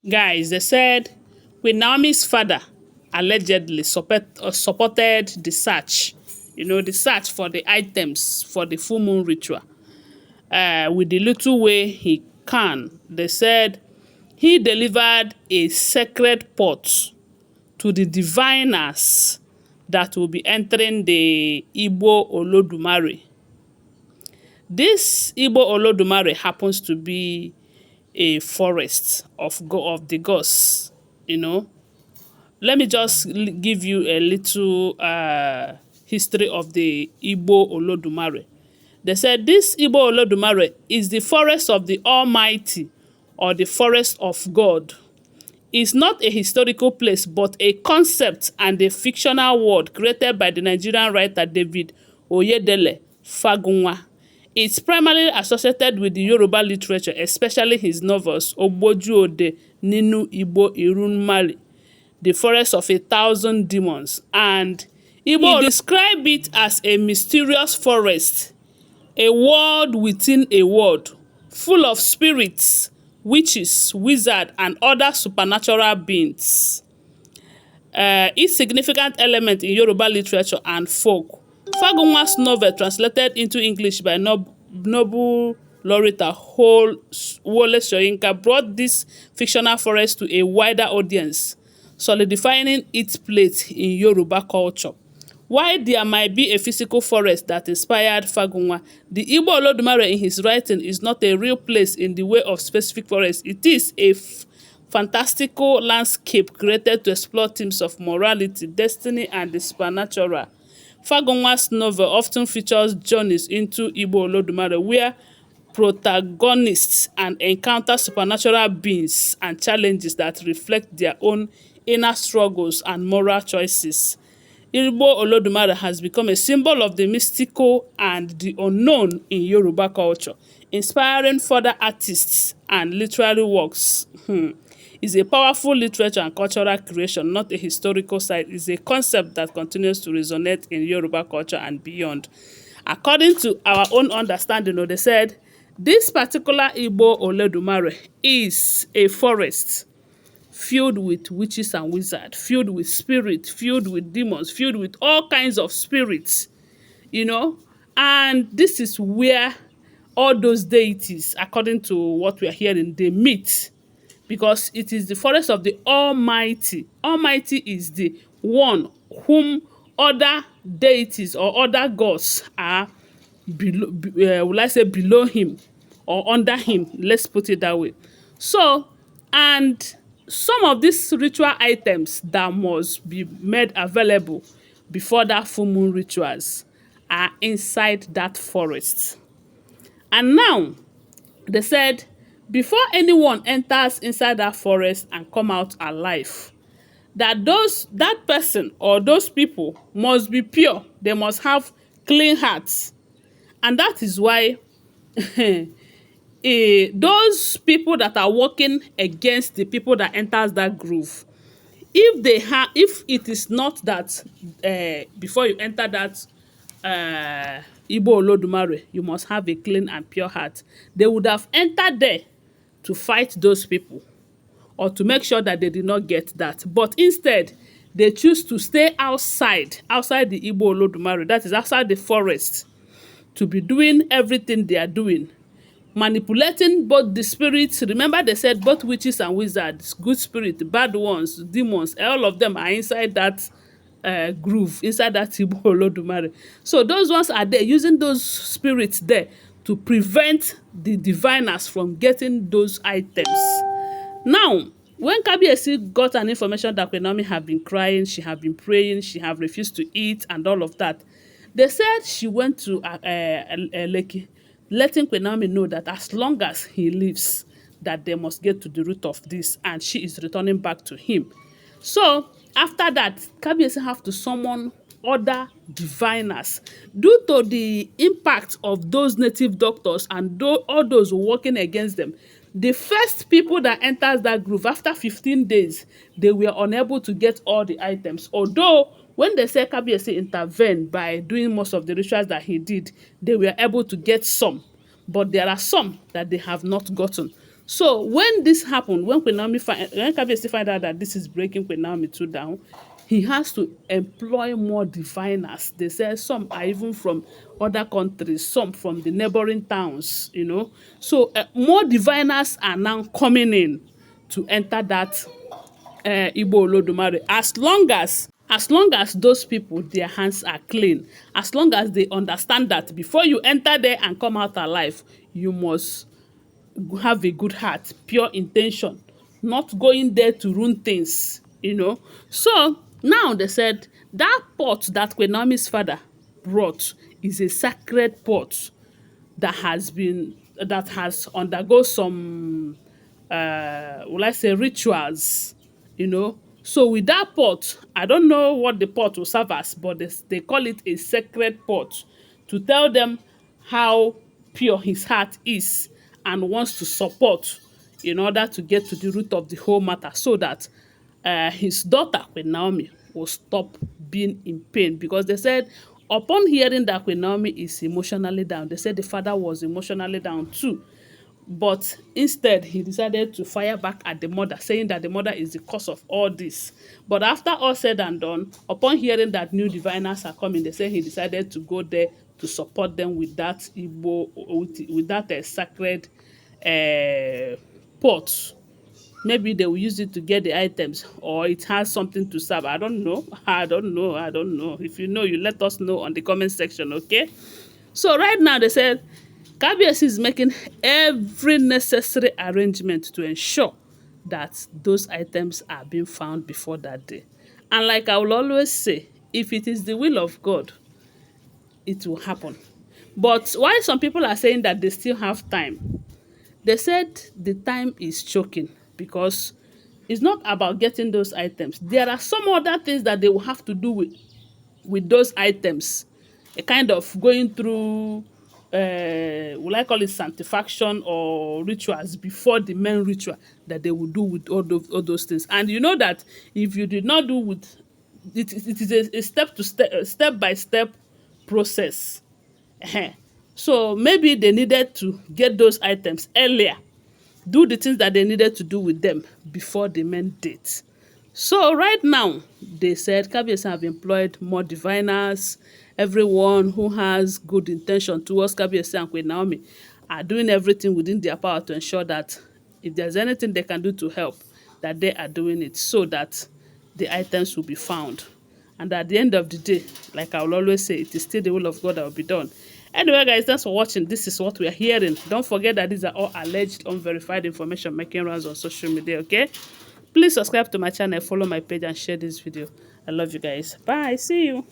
Guys, they said QueenNaomi's father allegedly supported the search, the search for the items for the full moon ritual. With the little way he can, they said he delivered a sacred pot to the diviners that will be entering the Igbo Olodumare. This Igbo Olodumare happens to be a forest of the gods, you know. Let me just give you a little history of the Igbo Olodumare. They said this Igbo Olodumare is the forest of the Almighty or the forest of God. It's not a historical place but a concept and a fictional word created by the Nigerian writer David Oyedele Fagunwa. It's primarily associated with the Yoruba literature, especially his novels Ogboju Ode Ninu Igbo Irunmali, The Forest of a Thousand Demons, and Igbo describe it as a mysterious forest, a world within a world, full of spirits, witches, wizards, and other supernatural beings. Each significant element in Yoruba literature and folk. Fagunwa's novel, translated into English by Nobel laureate Wole Soyinka, brought this fictional forest to a wider audience, solidifying its place in Yoruba culture. While there might be a physical forest that inspired Fagunwa, the Igbo Olodumare in his writing is not a real place in the way of specific forest. It is a fantastical landscape created to explore themes of morality, destiny, and the supernatural. Fagunwa's novel often features journeys into Igbo Olodumare where protagonists and encounter supernatural beings and challenges that reflect their own inner struggles and moral choices. Igbo Olodumare has become a symbol of the mystical and the unknown in Yoruba culture, inspiring further artists and literary works. It's a powerful literature and cultural creation, not a historical site. It's a concept that continues to resonate in Yoruba culture and beyond. According to our own understanding, they said, this particular Igbo Olodumare is a forest filled with witches and wizards, filled with spirits, filled with demons, filled with all kinds of spirits, And this is where all those deities, according to what we are hearing, they meet, because it is the forest of the Almighty. Almighty is the one whom other deities or other gods are below, will I say below him or under him? Let's put it that way. So, and some of these ritual items that must be made available before that full moon rituals are inside that forest. And now, they said, before anyone enters inside that forest and come out alive, that person or those people must be pure. They must have clean hearts. And that is why those people that are working against the people that enters that groove, if it is not that before you enter that Igbo Olodumare, you must have a clean and pure heart, they would have entered there to fight those people or to make sure that they did not get that. But instead, they choose to stay outside the Igbo Olodumare, that is outside the forest, to be doing everything they are doing, manipulating both the spirits. Remember, they said both witches and wizards, good spirit, bad ones, demons, all of them are inside that groove, inside that Igbo Olodumare. So those ones are there, using those spirits there to prevent the diviners from getting those items. Now, when Kabiyesi got an information that Naomi had been crying, she had been praying, she had refused to eat and all of that, they said she went to Lekki, letting Naomi know that as long as he lives, that they must get to the root of this, and she is returning back to him. So after that, Kabiyesi have to summon other diviners. Due to the impact of those native doctors and all those working against them, the first people that enters that group, after 15 days, they were unable to get all the items. Although, when they say Kabiyesi intervened by doing most of the rituals that he did, they were able to get some. But there are some that they have not gotten. So when this happened, when Kabiyesi find out that this is breaking Queen Naomi too down, he has to employ more diviners. They say some are even from other countries, some from the neighboring towns, you know. So more diviners are now coming in to enter that Igbo Olodumare. As long as those people, their hands are clean, as long as they understand that before you enter there and come out alive, you must have a good heart, pure intention, not going there to ruin things, you know. So now they said that pot that Queen Naomi's father brought is a sacred pot that has undergo some will I say rituals, you know. So with that pot, I don't know what the pot will serve as, but they call it a sacred pot to tell them how pure his heart is and wants to support in order to get to the root of the whole matter, so that his daughter Queen Naomi will stop being in pain. Because they said upon hearing that Queen Naomi is emotionally down, they said the father was emotionally down too, but instead he decided to fire back at the mother, saying that the mother is the cause of all this. But after all said and done, upon hearing that new diviners are coming, they say he decided to go there to support them with that with that sacred pot. Maybe they will use it to get the items, or it has something to serve. I don't know. I don't know. If you know, you let us know on the comment section, okay? So right now they said KBS is making every necessary arrangement to ensure that those items are being found before that day. And like I will always say, if it is the will of God, it will happen. But why some people are saying that they still have time, they said the time is choking, because it's not about getting those items. There are some other things that they will have to do with those items, a kind of going through will I call it sanctification or rituals before the main ritual that they will do with all those things. And you know that if you did not do with it is a step by step process. So maybe they needed to get those items earlier, do the things that they needed to do with them before the main date. So right now, they said Kabiyesi have employed more diviners. Everyone who has good intention towards Kabiyesi and Queen Naomi are doing everything within their power to ensure that if there's anything they can do to help, that they are doing it, so that the items will be found. And at the end of the day, like I will always say, it is still the will of God that will be done. Anyway, guys, thanks for watching. This is what we are hearing. Don't forget that these are all alleged, unverified information making rounds on social media, okay? Please subscribe to my channel, follow my page, and share this video. I love you guys. Bye. See you.